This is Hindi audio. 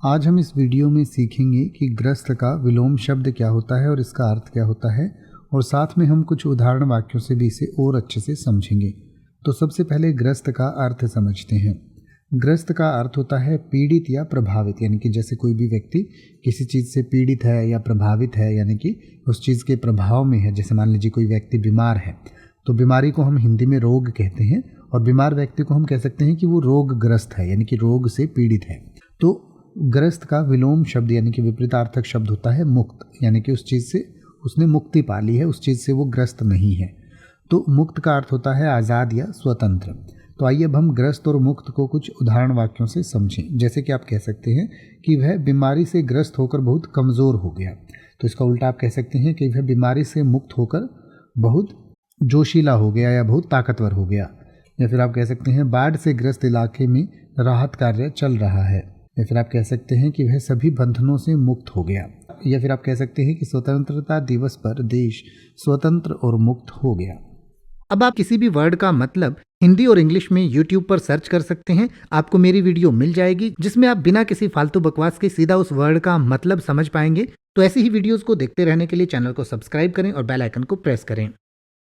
आज हम इस वीडियो में सीखेंगे कि ग्रस्त का विलोम शब्द क्या होता है और इसका अर्थ क्या होता है, और साथ में हम कुछ उदाहरण वाक्यों से भी इसे और अच्छे से समझेंगे। तो सबसे पहले ग्रस्त का अर्थ समझते हैं। ग्रस्त का अर्थ होता है पीड़ित या प्रभावित, यानी कि जैसे कोई भी व्यक्ति किसी चीज़ से पीड़ित है या प्रभावित है, यानी कि उस चीज़ के प्रभाव में है। जैसे मान लीजिए कोई व्यक्ति बीमार है, तो बीमारी को हम हिंदी में रोग कहते हैं, और बीमार व्यक्ति को हम कह सकते हैं कि वो रोगग्रस्त है, यानी कि रोग से पीड़ित है। तो ग्रस्त का विलोम शब्द यानी कि विपरीतार्थक शब्द होता है मुक्त, यानी कि उस चीज़ से उसने मुक्ति पा ली है, उस चीज़ से वो ग्रस्त नहीं है। तो मुक्त का अर्थ होता है आज़ाद या स्वतंत्र। तो आइए अब हम ग्रस्त और मुक्त को कुछ उदाहरण वाक्यों से समझें। जैसे कि आप कह सकते हैं कि वह बीमारी से ग्रस्त होकर बहुत कमज़ोर हो गया। तो इसका उल्टा आप कह सकते हैं कि वह बीमारी से मुक्त होकर बहुत जोशीला हो गया या बहुत ताकतवर हो गया। या फिर आप कह सकते हैं बाढ़ से ग्रस्त इलाके में राहत कार्य चल रहा है। या फिर आप कह सकते हैं कि वह सभी बंधनों से मुक्त हो गया। या फिर आप कह सकते हैं कि स्वतंत्रता दिवस पर देश स्वतंत्र और मुक्त हो गया। अब आप किसी भी वर्ड का मतलब हिंदी और इंग्लिश में YouTube पर सर्च कर सकते हैं। आपको मेरी वीडियो मिल जाएगी जिसमें आप बिना किसी फालतू बकवास के सीधा उस वर्ड का मतलब समझ पाएंगे। तो ऐसी ही वीडियोस को देखते रहने के लिए चैनल को सब्सक्राइब करें और बेल आइकन को प्रेस करें।